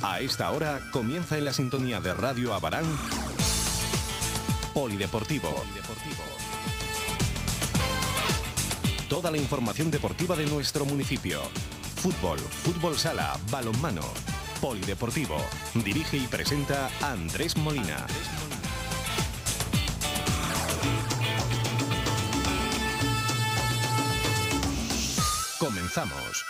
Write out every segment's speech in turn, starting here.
A esta hora comienza en la sintonía de Radio Abarán Polideportivo. Toda la información deportiva de nuestro municipio. Fútbol, fútbol sala, balonmano. Polideportivo. Dirige y presenta Andrés Molina. Comenzamos.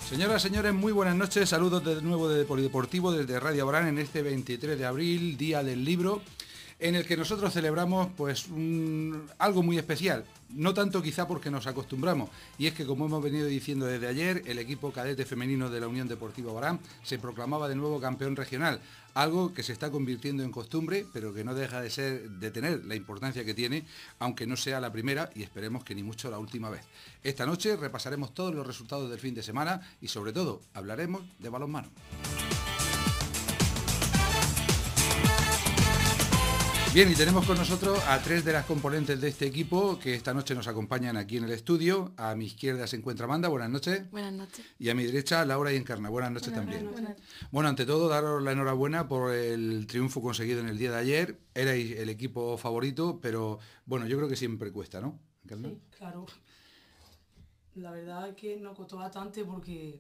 Señoras, señores, muy buenas noches. Saludos de nuevo de Polideportivo desde Radio Abarán en este 23 de abril, Día del Libro, en el que nosotros celebramos pues algo muy especial. No tanto quizá porque nos acostumbramos, y es que, como hemos venido diciendo desde ayer, el equipo cadete femenino de la Unión Deportiva Abarán se proclamaba de nuevo campeón regional, algo que se está convirtiendo en costumbre, pero que no deja de tener la importancia que tiene, aunque no sea la primera y esperemos que ni mucho la última vez. Esta noche repasaremos todos los resultados del fin de semana y sobre todo hablaremos de balonmano. Bien, y tenemos con nosotros a tres de las componentes de este equipo que esta noche nos acompañan aquí en el estudio. A mi izquierda se encuentra Amanda, buenas noches. Buenas noches. Y a mi derecha Laura y Encarna, buenas noches también. Buenas. Bueno, ante todo, daros la enhorabuena por el triunfo conseguido en el día de ayer. Erais el equipo favorito, pero bueno, yo creo que siempre cuesta, ¿no, Encarna? Sí, claro. La verdad es que nos costó bastante porque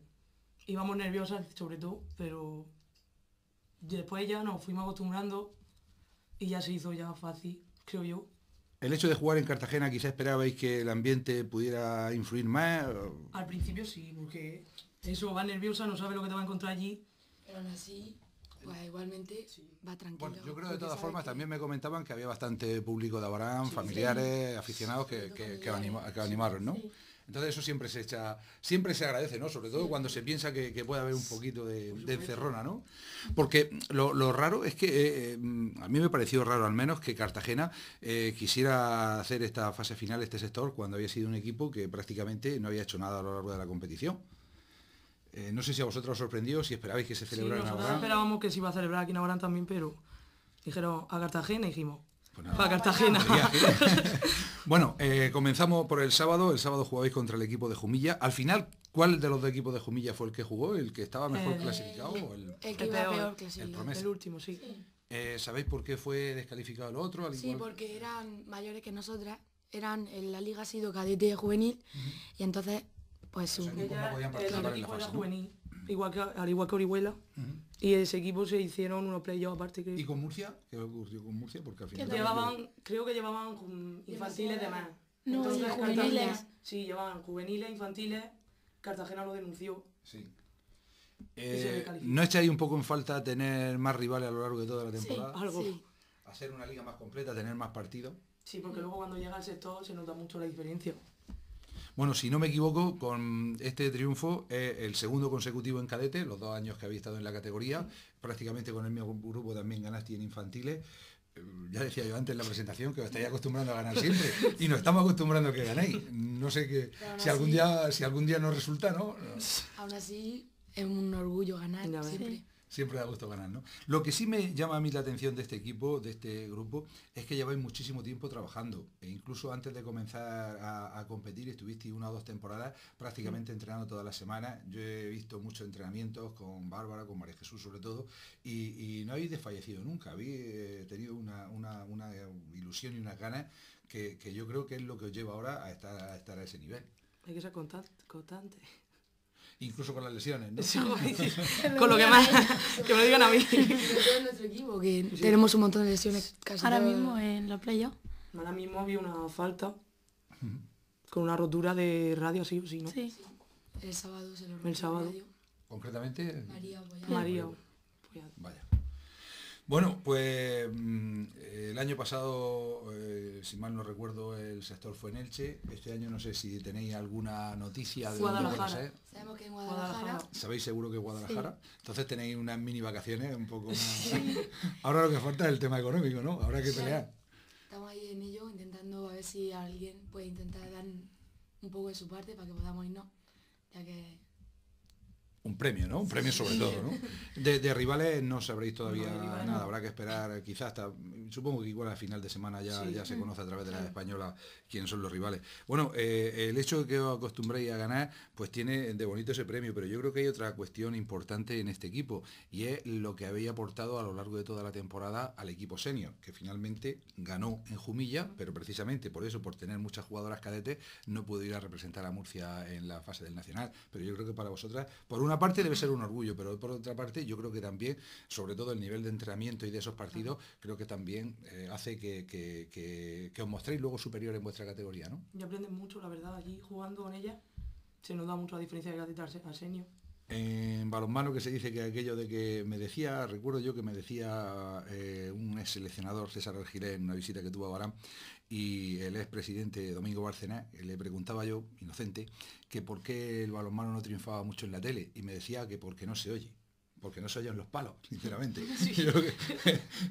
íbamos nerviosas sobre todo, pero después ya nos fuimos acostumbrando y ya se hizo ya fácil, creo yo. El hecho de jugar en Cartagena, quizá esperabais que el ambiente pudiera influir más. Al principio sí, porque eso, va nerviosa, no sabe lo que te va a encontrar allí. Pero aún así, pues igualmente va tranquilo. Bueno, yo creo de todas formas también me comentaban que había bastante público de Abarán, familiares, aficionados que animaron, ¿no? Sí. Entonces eso siempre se agradece, ¿no? Sobre todo cuando se piensa que puede haber un poquito de encerrona, ¿no? Porque lo raro es que, a mí me pareció raro al menos, que Cartagena quisiera hacer esta fase final, este sector, cuando había sido un equipo que prácticamente no había hecho nada a lo largo de la competición. No sé si a vosotros os sorprendió, si esperabais que se celebrara en Abarán. Nosotros esperábamos que se iba a celebrar aquí en Abarán también, pero dijeron a Cartagena y dijimos, pues nada, para Cartagena. Bueno, comenzamos por el sábado. El sábado jugabais contra el equipo de Jumilla. Al final, ¿cuál de los dos equipos de Jumilla fue el que jugó? ¿El que estaba mejor clasificado? ¿O el que iba peor clasificado. El último, sí. ¿Sabéis por qué fue descalificado el otro? Sí, porque eran mayores que nosotras. La liga ha sido cadete y juvenil, y entonces, pues... O sea, no podían participar en la fase, ¿no? Juvenil, al igual que Orihuela, y ese equipo se hicieron unos playoffs aparte. ¿Y con Murcia? ¿Qué ocurrió con Murcia? Porque al final... Creo que llevaban infantiles de más. No, entonces, juveniles. Sí, llevaban juveniles, infantiles. Cartagena lo denunció. Sí. ¿No echáis un poco en falta tener más rivales a lo largo de toda la temporada? Sí, algo. Sí. Hacer una liga más completa, tener más partidos. Sí, porque luego cuando llega al sector se nota mucho la diferencia. Bueno, si no me equivoco, con este triunfo, el segundo consecutivo en cadete, los 2 años que habéis estado en la categoría, prácticamente con el mismo grupo también ganaste en infantiles. Ya decía yo antes en la presentación que os estáis acostumbrando a ganar siempre, y nos estamos acostumbrando a que ganéis. No sé si algún día nos resulta, ¿no? Aún así, es un orgullo ganar siempre. Sí. Siempre da gusto ganar, ¿no? Lo que sí me llama a mí la atención de este equipo, de este grupo, es que lleváis muchísimo tiempo trabajando. E incluso antes de comenzar a competir, estuvisteis 1 o 2 temporadas prácticamente entrenando todas las semanas. Yo he visto muchos entrenamientos con Bárbara, con María Jesús sobre todo, y no habéis desfallecido nunca. Habéis tenido una ilusión y unas ganas que yo creo que es lo que os lleva ahora a estar a ese nivel. Hay que ser constante. Incluso con las lesiones, ¿no? Sí, con lo que más, que me lo digan a mí. Sobre todo en nuestro equipo, que tenemos un montón de lesiones casi ahora mismo en los playoffs. Ahora mismo había una falta con una rotura de radio, así o sí, ¿no? Sí. El sábado se lo rompió El sábado. radio. Concretamente... María. Vaya. Bueno, pues el año pasado, si mal no recuerdo, el sector fue en Elche. Este año no sé si tenéis alguna noticia de dónde puede ser. Sabemos que en Guadalajara. ¿Sabéis seguro que Guadalajara? Sí. Entonces tenéis unas mini vacaciones un poco más... Sí. Ahora lo que falta es el tema económico, ¿no? Habrá que pelear. Estamos ahí en ello, intentando a ver si alguien puede intentar dar un poco de su parte para que podamos irnos, ya que un premio, ¿no? Un premio sobre todo, ¿no? De rivales no sabréis todavía No, de rivales nada, no. habrá que esperar quizás hasta, supongo que igual a final de semana ya se conoce a través de la española quiénes son los rivales. Bueno, el hecho de que os acostumbréis a ganar, pues tiene de bonito ese premio, pero yo creo que hay otra cuestión importante en este equipo, y es lo que habéis aportado a lo largo de toda la temporada al equipo senior, que finalmente ganó en Jumilla, pero precisamente por eso, por tener muchas jugadoras cadetes, no pudo ir a representar a Murcia en la fase del Nacional. Pero yo creo que para vosotras, por una parte debe ser un orgullo, pero por otra parte yo creo que también, sobre todo el nivel de entrenamiento y de esos partidos, creo que también hace que os mostréis luego superior en vuestra categoría, ¿no? Y aprendes mucho, la verdad, allí jugando con ella se nos da mucho la diferencia de cadete a senior. En balonmano, que se dice que aquello de que me decía, recuerdo yo que me decía un ex seleccionador, César Argilés, en una visita que tuvo a Barán, y el ex presidente Domingo Bárcenas, le preguntaba yo, inocente, que por qué el balonmano no triunfaba mucho en la tele, y me decía que porque no se oye. Porque no se oyen los palos, sinceramente. Sí. Yo creo que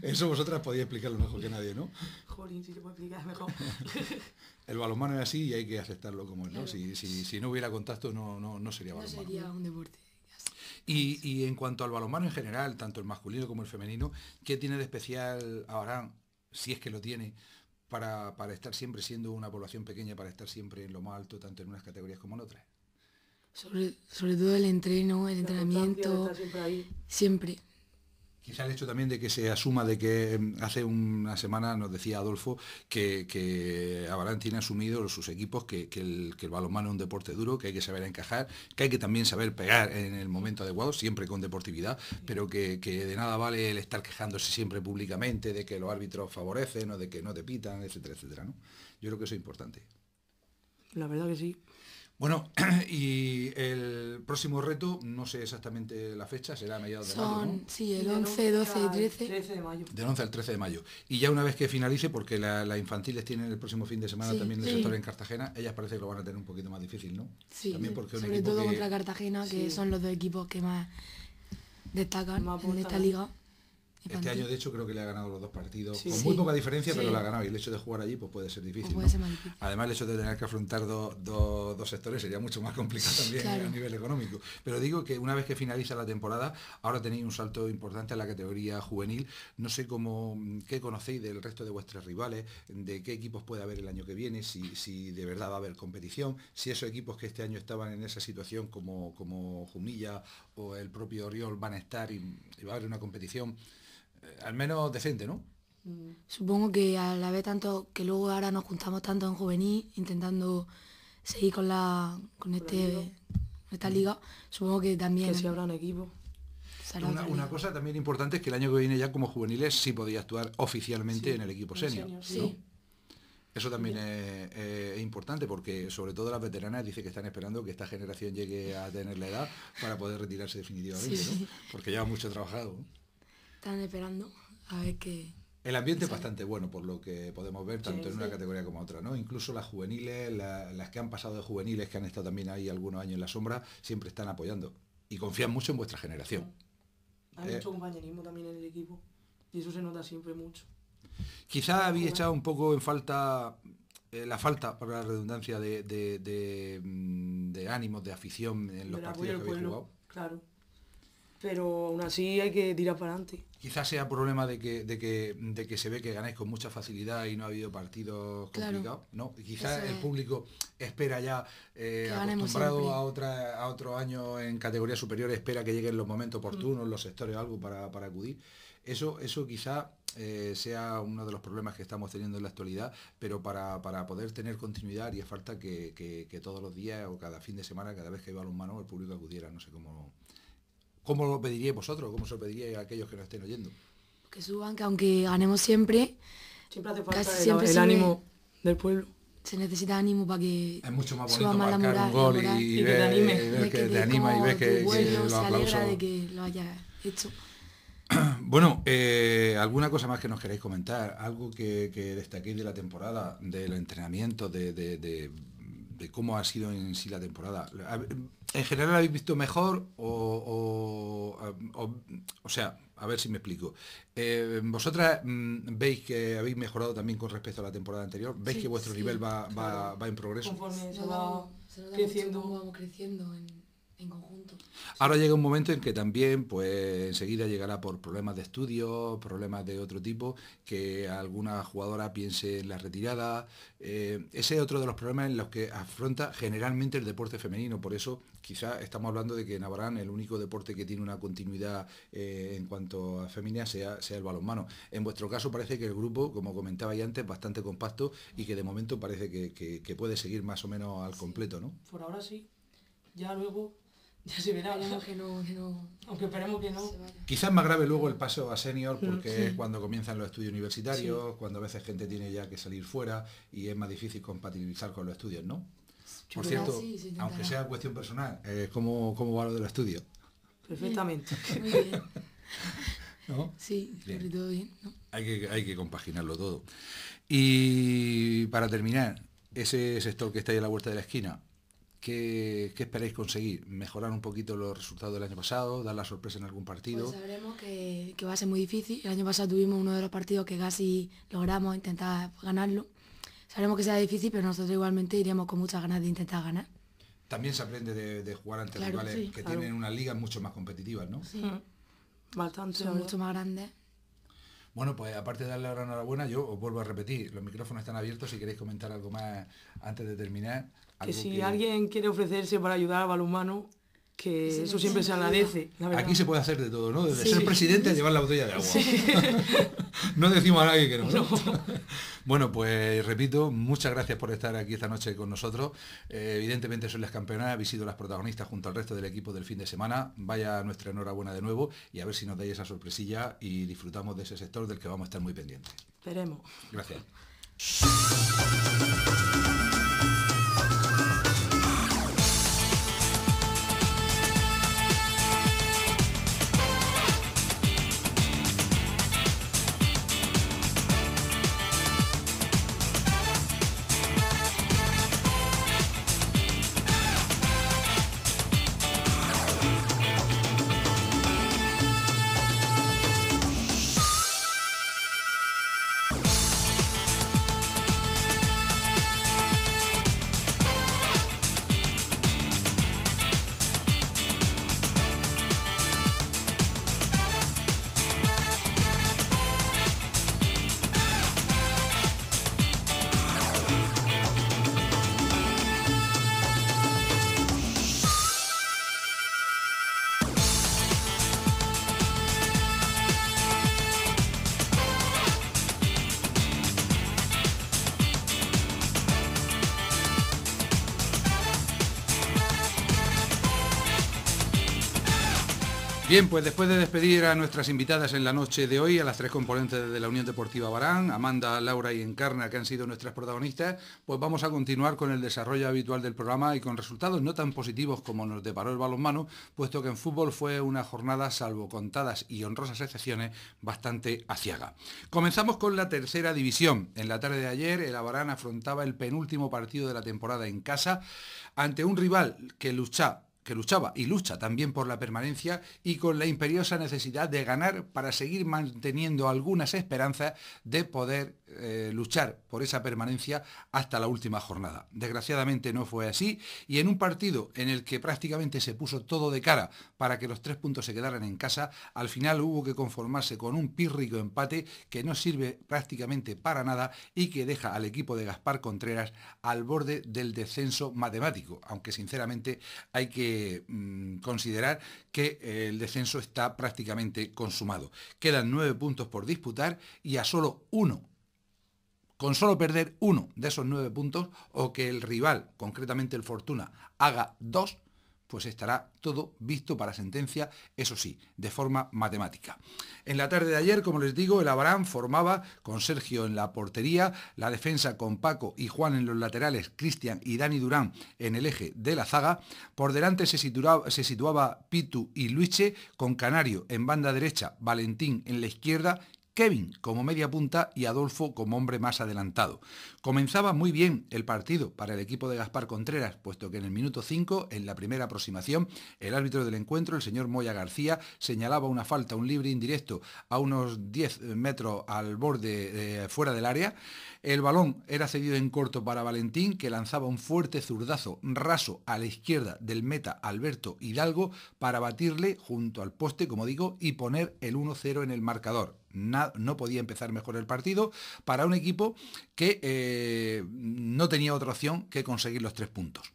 eso vosotras podéis explicarlo mejor que nadie, ¿no? Jolín, si se puede explicar mejor. El balonmano es así y hay que aceptarlo como es, ¿no? Claro. Si no hubiera contacto no sería No balonmano. sería un deporte. Y en cuanto al balonmano en general, tanto el masculino como el femenino, ¿qué tiene de especial Abarán, si es que lo tiene, para estar siempre siendo una población pequeña, para estar siempre en lo más alto, tanto en unas categorías como en otras? Sobre todo el entreno, el La constancia de entrenamiento, estar siempre ahí. siempre. Quizá el hecho también de que se asuma de que hace una semana nos decía Adolfo que Abarán tiene asumido sus equipos que el balonmano es un deporte duro, que hay que saber encajar, que hay que también saber pegar en el momento adecuado, siempre con deportividad, pero que de nada vale el estar quejándose siempre públicamente de que los árbitros favorecen o de que no te pitan, etcétera, etcétera, ¿no? Yo creo que eso es importante. La verdad que sí. Bueno, y el próximo reto, no sé exactamente la fecha, será a mediados de mayo, ¿no? Sí, el Del 11, 12 y al 13. 13 de mayo. Del 11 al 13 de mayo. Y ya una vez que finalice, porque las infantiles tienen el próximo fin de semana Sí, también el sí. sector en Cartagena, ellas parece que lo van a tener un poquito más difícil, ¿no? Sí, También porque es un sobre equipo todo que- contra Cartagena, que Sí. son los dos equipos que más destacan Más en esta aportan. liga. Este infantil. año, de hecho, creo que le ha ganado los dos partidos. Sí. Con Sí. muy poca diferencia, pero Sí. le ha ganado. Y el hecho de jugar allí pues puede ser difícil, O puede ¿no? ser más difícil. Además, el hecho de tener que afrontar dos sectores sería mucho más complicado también Claro. a nivel económico. Pero digo que una vez que finaliza la temporada, ahora tenéis un salto importante en la categoría juvenil. No sé qué conocéis del resto de vuestros rivales, de qué equipos puede haber el año que viene, si de verdad va a haber competición, si esos equipos que este año estaban en esa situación como Jumilla o el propio Oriol van a estar y va a haber una competición al menos decente, ¿no? Supongo que a la vez tanto que luego ahora nos juntamos tanto en juvenil intentando seguir con esta liga, supongo que también Que si habrá un equipo. será otra Una liga. cosa también importante es que el año que viene ya como juveniles sí podía actuar oficialmente Sí, en el equipo en el senior. senior, Sí. ¿no? Eso también es importante porque sobre todo las veteranas dicen que están esperando que esta generación llegue a tener la edad para poder retirarse definitivamente, Sí. ¿no? Porque lleva mucho trabajado, ¿no? Están esperando a ver qué. El ambiente es bastante bueno por lo que podemos ver tanto Sí, en una sí. categoría como otra, ¿no? Incluso las juveniles, las que han pasado de juveniles, que han estado también ahí algunos años en la sombra, siempre están apoyando y confían mucho en vuestra generación. Hay mucho compañerismo también en el equipo. Y eso se nota siempre mucho. Quizá habéis echado un poco en falta, la falta, para la redundancia, de ánimos, de afición en los Del apoyo partidos que del habéis pueblo, jugado. claro. Pero aún así hay que tirar para adelante. Quizás sea problema de que se ve que ganáis con mucha facilidad y no ha habido partidos Claro. complicados, ¿no? Quizás Eso el es. público espera ya, ganemos acostumbrado siempre. a otro año en categorías superiores, espera que lleguen los momentos oportunos, los sectores, algo para acudir. Eso quizá sea uno de los problemas que estamos teniendo en la actualidad, pero para poder tener continuidad haría falta que todos los días o cada fin de semana, cada vez que iba a balonmano, el público acudiera. No sé cómo lo pediríais vosotros, cómo se lo pediríais a aquellos que nos estén oyendo. Que suban, que aunque ganemos siempre, Siempre hace falta Casi siempre el sube- ánimo del pueblo. se necesita ánimo para que Es mucho más suba bonito más la marcar moral, un gol la moral. y Y que te ver, anime. ver que te de anima y cómo ves tu que pueblo los se alegra aplausos. de que lo hayas hecho. Bueno, ¿alguna cosa más que nos queréis comentar? Algo que destaquéis de la temporada, del entrenamiento, de cómo ha sido en sí la temporada. ¿En general habéis visto mejor o sea, a ver si me explico. ¿Vosotras veis que habéis mejorado también con respecto a la temporada anterior? ¿Veis Sí, que vuestro sí, nivel va claro. en progreso? Conforme se Se va nota creciendo. mucho cómo vamos creciendo en conjunto. Ahora llega un momento en que también, pues enseguida llegará por problemas de estudio, problemas de otro tipo, que alguna jugadora piense en la retirada. Ese es otro de los problemas en los que afronta generalmente el deporte femenino. Por eso quizá estamos hablando de que en Abarán el único deporte que tiene una continuidad en cuanto a femenina sea el balonmano. En vuestro caso parece que el grupo, como comentaba ya antes, bastante compacto y que de momento parece que puede seguir más o menos al completo, ¿no? Por ahora sí. Ya luego, ya se verá. Esperemos que no Aunque esperemos que no. se vaya. Quizás más grave luego el paso a senior porque Sí. es cuando comienzan los estudios universitarios, cuando a veces gente tiene ya que salir fuera y es más difícil compatibilizar con los estudios, ¿no? Por Pero cierto, sí, se intentará. aunque sea cuestión personal, ¿cómo va lo del estudio? Perfectamente. Muy bien. ¿No? Sí, Bien. sobre todo bien, ¿no? Hay que compaginarlo todo. Y para terminar, ese sector que está ahí a la vuelta de la esquina, ¿qué esperáis conseguir? ¿Mejorar un poquito los resultados del año pasado? ¿Dar la sorpresa en algún partido? Pues sabremos que va a ser muy difícil. El año pasado tuvimos uno de los partidos que casi logramos intentar ganarlo. Sabremos que será difícil, pero nosotros igualmente iríamos con muchas ganas de intentar ganar. También se aprende de jugar ante Claro, rivales sí, que claro. tienen unas ligas mucho más competitivas, ¿no? Sí, Bastante. la son verdad. mucho más grandes. Bueno, pues aparte de darle la enhorabuena, yo os vuelvo a repetir, los micrófonos están abiertos si queréis comentar algo más antes de terminar. Que algo si alguien quiere ofrecerse para ayudar al balonmano, que Sí, eso sí, siempre sí, se ayuda. agradece. La verdad. Aquí se puede hacer de todo, ¿no? Desde Sí. ser presidente a llevar la botella de agua. No decimos a nadie que no, ¿no? Bueno, pues repito, muchas gracias por estar aquí esta noche con nosotros. Evidentemente sois las campeonas, habéis sido las protagonistas junto al resto del equipo del fin de semana. Vaya nuestra enhorabuena de nuevo y a ver si nos dais esa sorpresilla y disfrutamos de ese sector del que vamos a estar muy pendientes. Esperemos. Gracias. Bien, pues después de despedir a nuestras invitadas en la noche de hoy, a las tres componentes de la Unión Deportiva Abarán, Amanda, Laura y Encarna, que han sido nuestras protagonistas, pues vamos a continuar con el desarrollo habitual del programa y con resultados no tan positivos como nos deparó el balonmano, puesto que en fútbol fue una jornada, salvo contadas y honrosas excepciones, bastante aciaga. Comenzamos con la tercera división. En la tarde de ayer, el Abarán afrontaba el penúltimo partido de la temporada en casa ante un rival que luchaba y lucha también por la permanencia y con la imperiosa necesidad de ganar para seguir manteniendo algunas esperanzas de poder luchar por esa permanencia hasta la última jornada. Desgraciadamente no fue así y en un partido en el que prácticamente se puso todo de cara para que los 3 puntos se quedaran en casa, al final hubo que conformarse con un pírrico empate que no sirve prácticamente para nada y que deja al equipo de Gaspar Contreras al borde del descenso matemático, aunque sinceramente hay que considerar que el descenso está prácticamente consumado. Quedan 9 puntos por disputar y a solo con solo perder uno de esos 9 puntos o que el rival, concretamente el Fortuna, haga 2, pues estará todo visto para sentencia, eso sí, de forma matemática. En la tarde de ayer, como les digo, el Abarán formaba con Sergio en la portería, la defensa con Paco y Juan en los laterales, Cristian y Dani Durán en el eje de la zaga, por delante se situaba Pitu y Luiche, con Canario en banda derecha, Valentín en la izquierda Kevin como media punta y Adolfo como hombre más adelantado. Comenzaba muy bien el partido para el equipo de Gaspar Contreras, puesto que en el minuto 5, en la primera aproximación, el árbitro del encuentro, el señor Moya García, señalaba una falta, un libre indirecto a unos 10 metros al borde fuera del área. El balón era cedido en corto para Valentín, que lanzaba un fuerte zurdazo raso a la izquierda del meta Alberto Hidalgo para batirle junto al poste, como digo, y poner el 1-0 en el marcador. No podía empezar mejor el partido para un equipo que no tenía otra opción que conseguir los 3 puntos.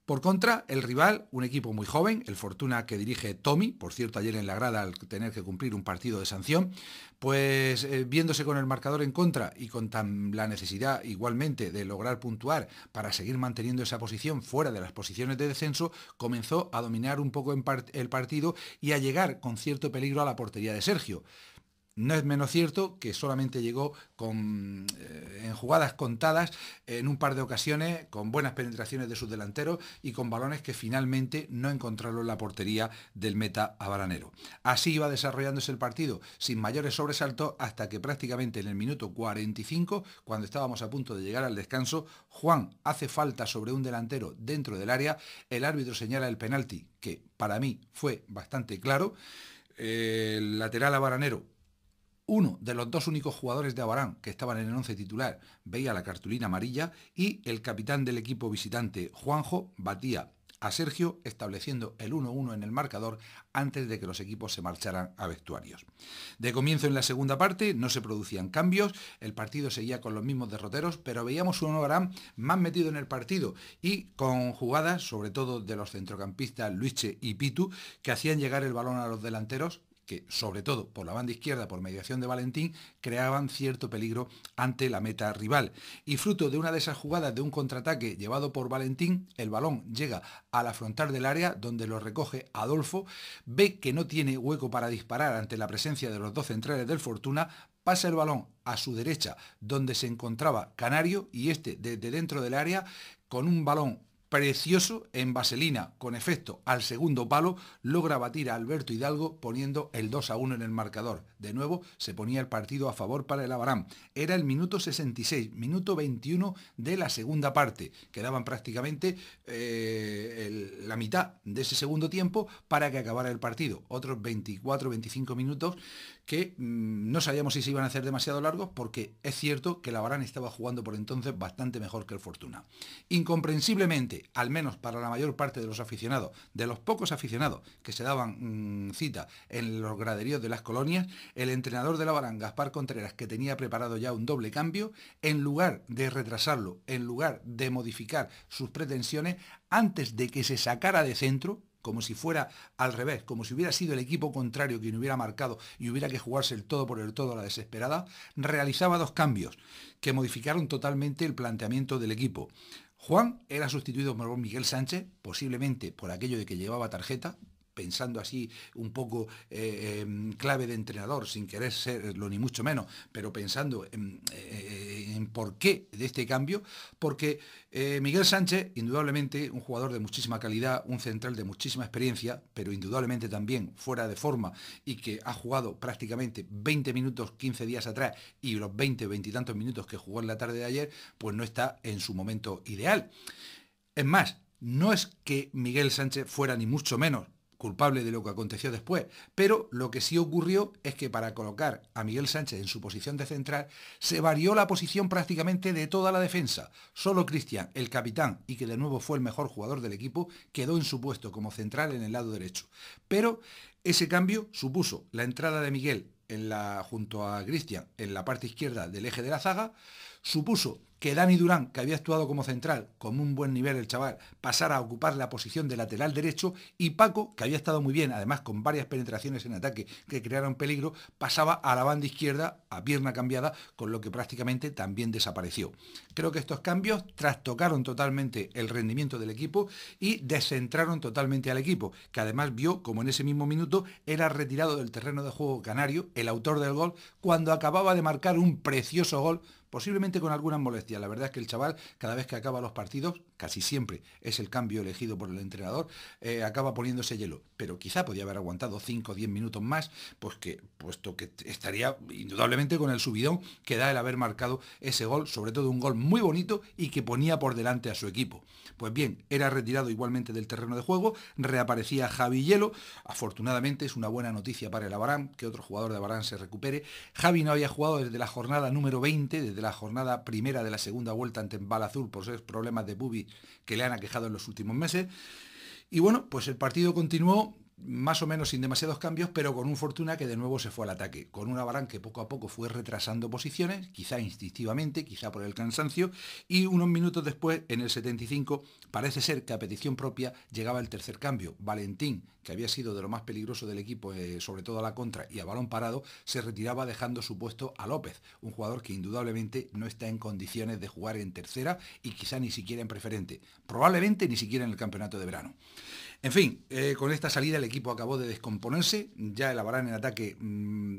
Por contra, el rival, un equipo muy joven, el Fortuna que dirige Tommy, por cierto ayer en la grada al tener que cumplir un partido de sanción, pues viéndose con el marcador en contra y con la necesidad igualmente de lograr puntuar para seguir manteniendo esa posición fuera de las posiciones de descenso, comenzó a dominar un poco el partido y a llegar con cierto peligro a la portería de Sergio. No es menos cierto que solamente llegó en jugadas contadas, en un par de ocasiones, con buenas penetraciones de sus delanteros y con balones que finalmente no encontraron la portería del meta habanero. Así iba desarrollándose el partido, sin mayores sobresaltos, hasta que prácticamente en el minuto 45, cuando estábamos a punto de llegar al descanso, Juan hace falta sobre un delantero dentro del área, el árbitro señala el penalti, que para mí fue bastante claro, el lateral habanero, uno de los 2 únicos jugadores de Abarán que estaban en el 11 titular veía la cartulina amarilla y el capitán del equipo visitante, Juanjo, batía a Sergio estableciendo el 1-1 en el marcador antes de que los equipos se marcharan a vestuarios. De comienzo en la segunda parte no se producían cambios, el partido seguía con los mismos derroteros, pero veíamos un Abarán más metido en el partido y con jugadas, sobre todo de los centrocampistas Luiche y Pitu, que hacían llegar el balón a los delanteros, que sobre todo por la banda izquierda, por mediación de Valentín, creaban cierto peligro ante la meta rival. Y fruto de una de esas jugadas de un contraataque llevado por Valentín, el balón llega a la frontal del área, donde lo recoge Adolfo, ve que no tiene hueco para disparar ante la presencia de los 2 centrales del Fortuna, pasa el balón a su derecha, donde se encontraba Canario, y este desde dentro del área, con un balón precioso en vaselina con efecto al segundo palo, logra batir a Alberto Hidalgo poniendo el 2-1 en el marcador. De nuevo se ponía el partido a favor para el Abarán. Era el minuto 66, minuto 21 de la segunda parte. Quedaban prácticamente la mitad de ese segundo tiempo para que acabara el partido. Otros 24-25 minutos que no sabíamos si se iban a hacer demasiado largos, porque es cierto que el Abarán estaba jugando por entonces bastante mejor que el Fortuna. Incomprensiblemente, al menos para la mayor parte de los aficionados, de los pocos aficionados que se daban cita en los graderíos de las colonias, el entrenador del Abarán, Gaspar Contreras, que tenía preparado ya un doble cambio, en lugar de retrasarlo, en lugar de modificar sus pretensiones, antes de que se sacara de centro, como si fuera al revés, como si hubiera sido el equipo contrario quien hubiera marcado y hubiera que jugarse el todo por el todo a la desesperada, realizaba 2 cambios que modificaron totalmente el planteamiento del equipo. Juan era sustituido por Miguel Sánchez, posiblemente por aquello de que llevaba tarjeta, pensando así un poco clave de entrenador, sin querer serlo ni mucho menos, pero pensando en por qué de este cambio, porque Miguel Sánchez, indudablemente un jugador de muchísima calidad, un central de muchísima experiencia, pero indudablemente también fuera de forma y que ha jugado prácticamente 20 minutos 15 días atrás y los 20 y tantos minutos que jugó en la tarde de ayer, pues no está en su momento ideal. Es más, no es que Miguel Sánchez fuera ni mucho menos culpable de lo que aconteció después, pero lo que sí ocurrió es que para colocar a Miguel Sánchez en su posición de central se varió la posición prácticamente de toda la defensa. Solo Cristian, el capitán, y que de nuevo fue el mejor jugador del equipo, quedó en su puesto como central en el lado derecho. Pero ese cambio supuso la entrada de Miguel junto a Cristian en la parte izquierda del eje de la zaga, supuso que Dani Durán, que había actuado como central, con un buen nivel el chaval, pasara a ocupar la posición de lateral derecho, y Paco, que había estado muy bien, además con varias penetraciones en ataque que crearon peligro, pasaba a la banda izquierda a pierna cambiada, con lo que prácticamente también desapareció. Creo que estos cambios trastocaron totalmente el rendimiento del equipo y descentraron totalmente al equipo, que además vio como en ese mismo minuto era retirado del terreno de juego Canario, el autor del gol, cuando acababa de marcar un precioso gol, posiblemente con algunas molestias, bestia. La verdad es que el chaval, cada vez que acaba los partidos, casi siempre es el cambio elegido por el entrenador, acaba poniéndose hielo. Pero quizá podía haber aguantado 5 o 10 minutos más, puesto que estaría indudablemente con el subidón que da el haber marcado ese gol, sobre todo un gol muy bonito y que ponía por delante a su equipo. Pues bien, era retirado igualmente del terreno de juego, reaparecía Javi Hielo. Afortunadamente es una buena noticia para el Abarán, que otro jugador de Abarán se recupere. Javi no había jugado desde la jornada número 20, desde la jornada primera de la segunda vuelta ante Bala Azul por esos problemas de bubi que le han aquejado en los últimos meses. Y bueno, pues el partido continuó más o menos sin demasiados cambios, pero con un Fortuna que de nuevo se fue al ataque, con un Abarán que poco a poco fue retrasando posiciones, quizá instintivamente, quizá por el cansancio, y unos minutos después, en el 75, parece ser que a petición propia llegaba el tercer cambio. Valentín, que había sido de lo más peligroso del equipo, sobre todo a la contra y a balón parado, se retiraba dejando su puesto a López, un jugador que indudablemente no está en condiciones de jugar en tercera y quizá ni siquiera en preferente, probablemente ni siquiera en el campeonato de verano. En fin, con esta salida el equipo acabó de descomponerse, ya el Abarán en ataque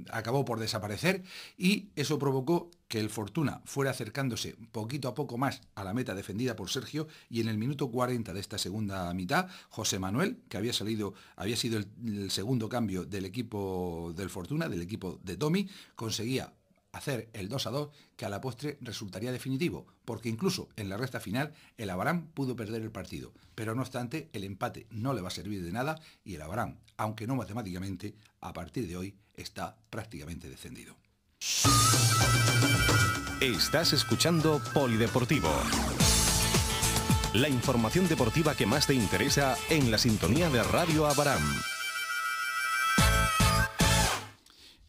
acabó por desaparecer y eso provocó que el Fortuna fuera acercándose poquito a poco más a la meta defendida por Sergio, y en el minuto 40 de esta segunda mitad, José Manuel, que había sido el segundo cambio del equipo del Fortuna, del equipo de Tommy, conseguía hacer el 2-2, que a la postre resultaría definitivo, porque incluso en la recta final el Abarán pudo perder el partido, pero no obstante el empate no le va a servir de nada y el Abarán, aunque no matemáticamente, a partir de hoy está prácticamente descendido. Estás escuchando Polideportivo. La información deportiva que más te interesa en la sintonía de Radio Abarán.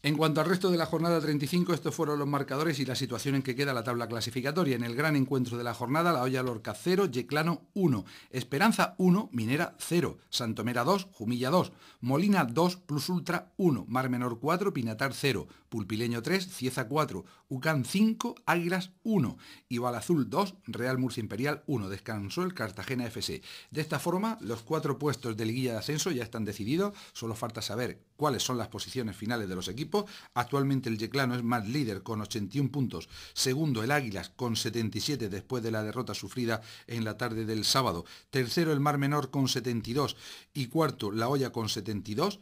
En cuanto al resto de la jornada 35, estos fueron los marcadores y la situación en que queda la tabla clasificatoria. En el gran encuentro de la jornada, La Hoya Lorca 0, Yeclano 1, Esperanza 1, Minera 0, Santomera 2, Jumilla 2, Molina 2, Plus Ultra 1, Mar Menor 4, Pinatar 0, Pulpileño 3, Cieza 4, Ucán 5, Águilas 1, Ibalazul 2, Real Murcia Imperial 1. Descansó el Cartagena FC. De esta forma, los 4 puestos de liguilla de ascenso ya están decididos, solo falta saber cuáles son las posiciones finales de los equipos. Actualmente el Yeclano es más líder con 81 puntos, segundo el Águilas con 77 después de la derrota sufrida en la tarde del sábado, tercero el Mar Menor con 72 y cuarto La Hoya con 72.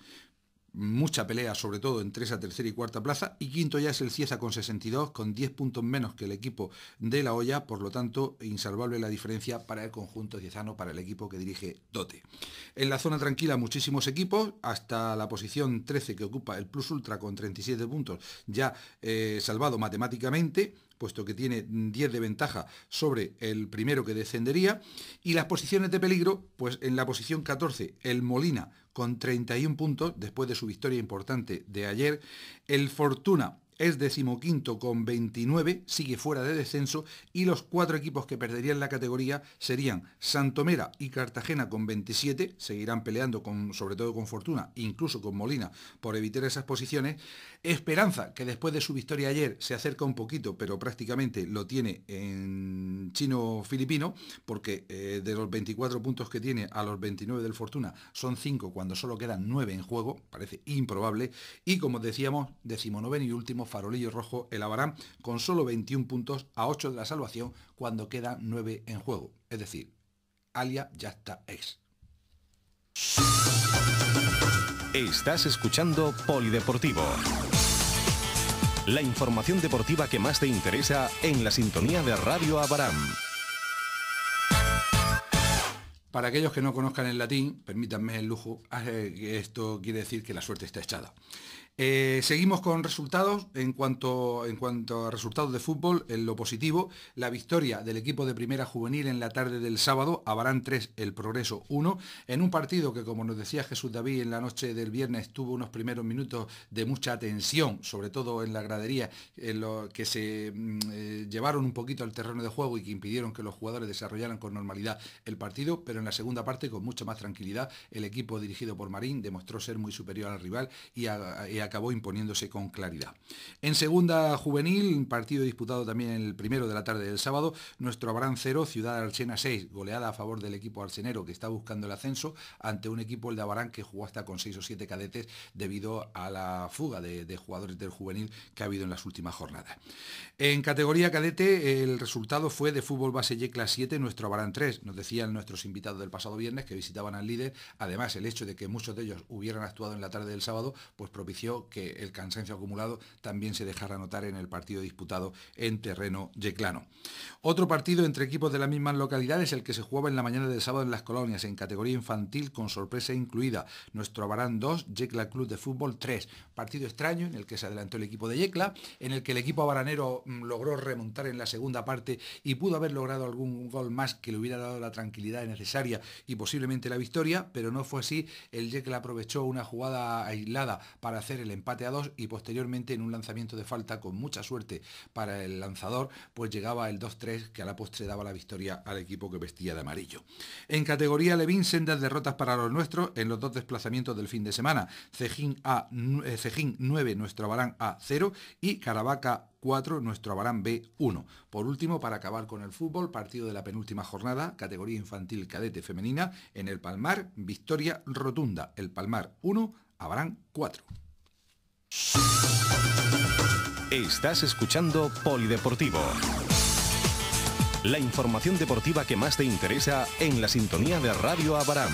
Mucha pelea, sobre todo entre esa tercera y cuarta plaza, y quinto ya es el Cieza con 62, con 10 puntos menos que el equipo de La Hoya, por lo tanto, insalvable la diferencia para el conjunto ciezano, para el equipo que dirige Dote. En la zona tranquila muchísimos equipos, hasta la posición 13 que ocupa el Plus Ultra con 37 puntos, ya salvado matemáticamente, puesto que tiene 10 de ventaja sobre el primero que descendería, y las posiciones de peligro, pues en la posición 14 el Molina con 31 puntos, después de su victoria importante de ayer, el Fortuna es 15º con 29, sigue fuera de descenso, y los 4 equipos que perderían la categoría serían Santomera y Cartagena con 27, seguirán peleando sobre todo con Fortuna, incluso con Molina, por evitar esas posiciones. Esperanza, que después de su victoria ayer se acerca un poquito, pero prácticamente lo tiene en chino-filipino, porque de los 24 puntos que tiene a los 29 del Fortuna son 5 cuando solo quedan 9 en juego, parece improbable, y como decíamos, 19º y último farolillo rojo el Abarán, con solo 21 puntos a 8 de la salvación cuando quedan 9 en juego. Es decir, Alia ya está ex. Estás escuchando Polideportivo. La información deportiva que más te interesa en la sintonía de Radio Abarán. Para aquellos que no conozcan el latín, permítanme el lujo, que esto quiere decir que la suerte está echada. Seguimos con resultados. En cuanto a resultados de fútbol, en lo positivo, la victoria del equipo de primera juvenil en la tarde del sábado, Abarán 3, El Progreso 1, en un partido que, como nos decía Jesús David, en la noche del viernes tuvo unos primeros minutos de mucha tensión, sobre todo en la gradería, en lo que se llevaron un poquito al terreno de juego y que impidieron que los jugadores desarrollaran con normalidad el partido, pero en la segunda parte, con mucha más tranquilidad, el equipo dirigido por Marín demostró ser muy superior al rival y a acabó imponiéndose con claridad. En segunda juvenil, partido disputado también el primero de la tarde del sábado, nuestro Abarán 0, Ciudad Archena 6, goleada a favor del equipo arsenero que está buscando el ascenso ante un equipo, el de Abarán, que jugó hasta con 6 o 7 cadetes debido a la fuga de jugadores del juvenil que ha habido en las últimas jornadas. En categoría cadete, el resultado fue de Fútbol Base Yecla 7, nuestro Abarán 3. Nos decían nuestros invitados del pasado viernes que visitaban al líder. Además, el hecho de que muchos de ellos hubieran actuado en la tarde del sábado, pues propició que el cansancio acumulado también se dejara notar en el partido disputado en terreno yeclano. Otro partido entre equipos de las mismas localidades, el que se jugaba en la mañana del sábado en Las Colonias, en categoría infantil, con sorpresa incluida. Nuestro Abarán 2, Yecla Club de Fútbol 3. Partido extraño en el que se adelantó el equipo de Yecla, en el que el equipo abaranero logró remontar en la segunda parte y pudo haber logrado algún gol más que le hubiera dado la tranquilidad necesaria y posiblemente la victoria, pero no fue así. El Yecla aprovechó una jugada aislada para hacer el empate a 2 y posteriormente en un lanzamiento de falta con mucha suerte para el lanzador, pues llegaba el 2-3 que a la postre daba la victoria al equipo que vestía de amarillo. En categoría Levín, sendas derrotas para los nuestros en los dos desplazamientos del fin de semana. Cejín 9, nuestro Abarán A 0 y Caravaca 4, nuestro Abarán B 1. Por último, para acabar con el fútbol, partido de la penúltima jornada, categoría infantil cadete femenina, en el Palmar, victoria rotunda. El Palmar 1, Abarán 4. Estás escuchando Polideportivo. La información deportiva que más te interesa en la sintonía de Radio Abarán.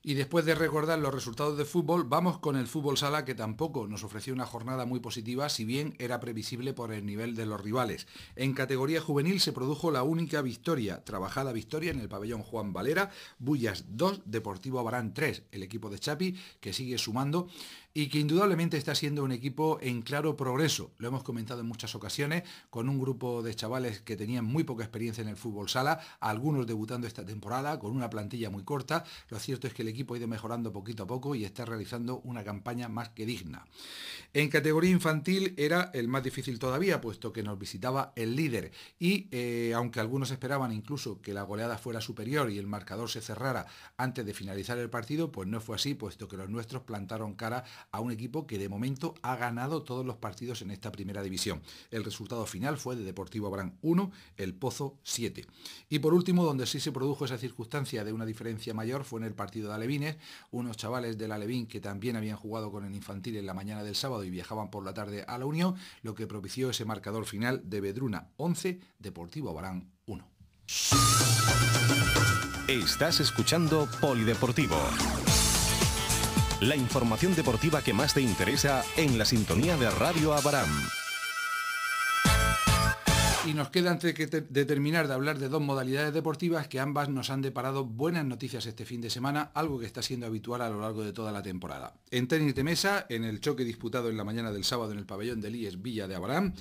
Y después de recordar los resultados de fútbol, vamos con el fútbol sala, que tampoco nos ofreció una jornada muy positiva, si bien era previsible por el nivel de los rivales. En categoría juvenil se produjo la única victoria, trabajada victoria en el pabellón Juan Valera, Bullas 2, Deportivo Abarán 3, el equipo de Chapi, que sigue sumando y que indudablemente está siendo un equipo en claro progreso. Lo hemos comentado en muchas ocasiones, con un grupo de chavales que tenían muy poca experiencia en el fútbol sala, algunos debutando esta temporada, con una plantilla muy corta. Lo cierto es que el equipo ha ido mejorando poquito a poco y está realizando una campaña más que digna. En categoría infantil era el más difícil todavía, puesto que nos visitaba el líder y aunque algunos esperaban incluso que la goleada fuera superior y el marcador se cerrara antes de finalizar el partido, pues no fue así, puesto que los nuestros plantaron cara a un equipo que de momento ha ganado todos los partidos en esta primera división. El resultado final fue de Deportivo Abarán 1, El Pozo 7. Y por último, donde sí se produjo esa circunstancia de una diferencia mayor, fue en el partido de Alevines, unos chavales del Alevín que también habían jugado con el infantil en la mañana del sábado y viajaban por la tarde a la Unión, lo que propició ese marcador final de Vedruna 11, Deportivo Abarán 1. Estás escuchando Polideportivo. La información deportiva que más te interesa en la sintonía de Radio Abarán. Y nos queda, antes de terminar de hablar de dos modalidades deportivas, que ambas nos han deparado buenas noticias este fin de semana, algo que está siendo habitual a lo largo de toda la temporada. En tenis de mesa, en el choque disputado en la mañana del sábado en el pabellón de IES Villa de Abarán,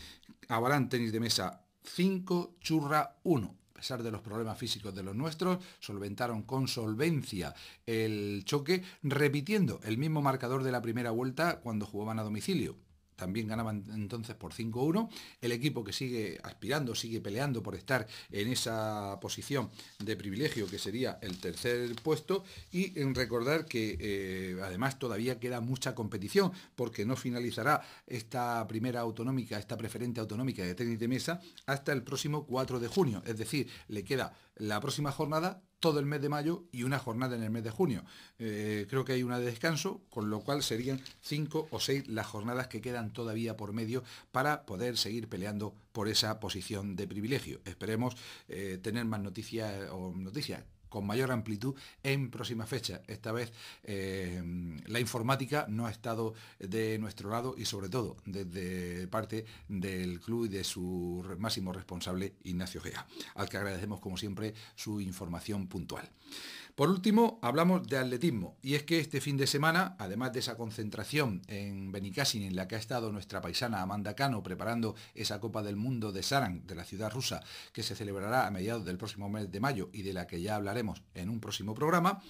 Abarán tenis de mesa 5, Churra 1. A pesar de los problemas físicos de los nuestros, solventaron con solvencia el choque, repitiendo el mismo marcador de la primera vuelta cuando jugaban a domicilio. También ganaban entonces por 5-1. El equipo que sigue aspirando, sigue peleando por estar en esa posición de privilegio que sería el tercer puesto, y en recordar que además todavía queda mucha competición, porque no finalizará esta primera autonómica, esta preferente autonómica de tenis de mesa hasta el próximo 4 de junio. Es decir, le queda la próxima jornada, todo el mes de mayo y una jornada en el mes de junio. Creo que hay una de descanso, con lo cual serían 5 o 6 las jornadas que quedan todavía por medio para poder seguir peleando por esa posición de privilegio. Esperemos tener más noticias con mayor amplitud en próxima fecha. Esta vez la informática no ha estado de nuestro lado y sobre todo desde parte del club y de su máximo responsable, Ignacio Gea, al que agradecemos como siempre su información puntual. Por último, hablamos de atletismo, y es que este fin de semana, además de esa concentración en Benicàssim en la que ha estado nuestra paisana Amanda Cano preparando esa Copa del Mundo de Saran de la ciudad rusa, que se celebrará a mediados del próximo mes de mayo y de la que ya hablaremos comentaremos en un próximo programa.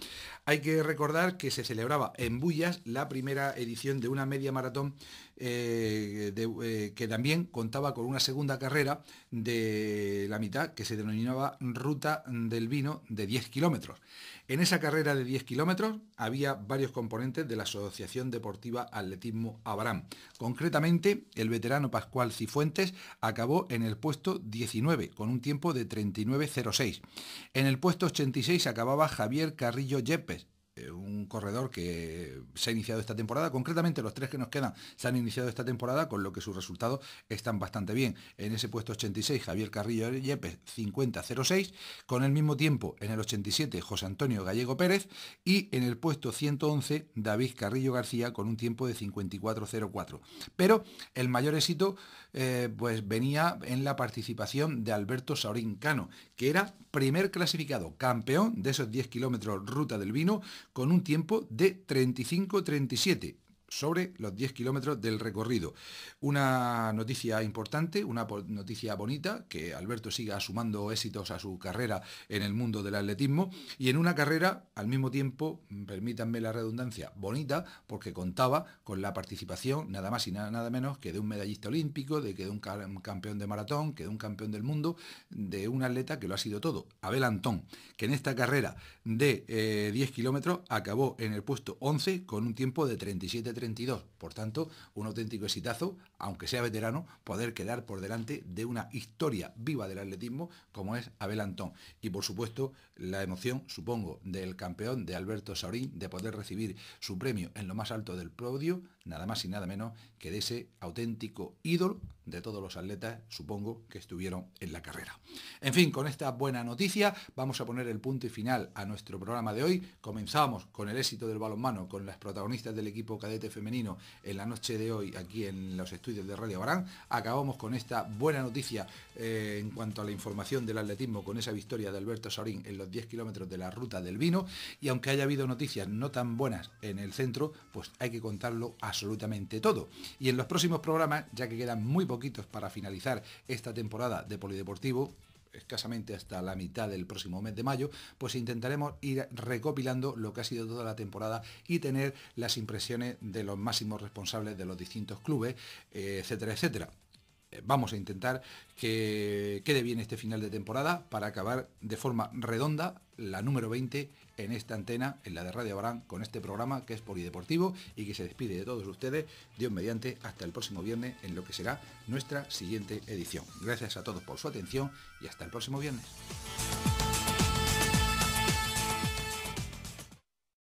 Hay que recordar que se celebraba en Bullas la primera edición de una media maratón que también contaba con una segunda carrera de la mitad que se denominaba Ruta del Vino de 10 kilómetros. En esa carrera de 10 kilómetros había varios componentes de la Asociación Deportiva Atletismo Abraham. Concretamente, el veterano Pascual Cifuentes acabó en el puesto 19 con un tiempo de 39.06. En el puesto 86 acababa Javier Carrillo Yepes, un corredor que se ha iniciado esta temporada. Concretamente los 3 que nos quedan se han iniciado esta temporada, con lo que sus resultados están bastante bien. En ese puesto 86 Javier Carrillo Yepes 50.06, con el mismo tiempo en el 87 José Antonio Gallego Pérez, y en el puesto 111 David Carrillo García con un tiempo de 54.04. Pero el mayor éxito pues venía en la participación de Alberto Saurín Cano, que era primer clasificado, campeón de esos 10 kilómetros Ruta del Vino, con un tiempo de 35.37 sobre los 10 kilómetros del recorrido. Una noticia importante, una noticia bonita, que Alberto siga sumando éxitos a su carrera en el mundo del atletismo, y en una carrera, al mismo tiempo, permítanme la redundancia, bonita, porque contaba con la participación nada más y nada menos que de un medallista olímpico, de un campeón de maratón, que de un campeón del mundo, de un atleta que lo ha sido todo, Abel Antón, que en esta carrera de 10 kilómetros acabó en el puesto 11 con un tiempo de 37.32. Por tanto, un auténtico exitazo, aunque sea veterano, poder quedar por delante de una historia viva del atletismo como es Abel Antón. Y por supuesto, la emoción, supongo, del campeón, de Alberto Saurín, de poder recibir su premio en lo más alto del podio, nada más y nada menos que de ese auténtico ídolo de todos los atletas, supongo, que estuvieron en la carrera. En fin, con esta buena noticia vamos a poner el punto y final a nuestro programa de hoy. Comenzamos con el éxito del balonmano, con las protagonistas del equipo cadete femenino en la noche de hoy aquí en los estudios de Radio Abraham. Acabamos con esta buena noticia en cuanto a la información del atletismo, con esa victoria de Alberto Saurín en los 10 kilómetros de la Ruta del Vino, y aunque haya habido noticias no tan buenas en el centro, pues hay que contarlo absolutamente todo. Y en los próximos programas, ya que quedan muy poquitos para finalizar esta temporada de Polideportivo, escasamente hasta la mitad del próximo mes de mayo, pues intentaremos ir recopilando lo que ha sido toda la temporada y tener las impresiones de los máximos responsables de los distintos clubes, etcétera, etcétera. Vamos a intentar que quede bien este final de temporada para acabar de forma redonda la número 20 en esta antena, en la de Radio Abraham, con este programa que es Polideportivo y que se despide de todos ustedes, Dios mediante, hasta el próximo viernes en lo que será nuestra siguiente edición. Gracias a todos por su atención y hasta el próximo viernes.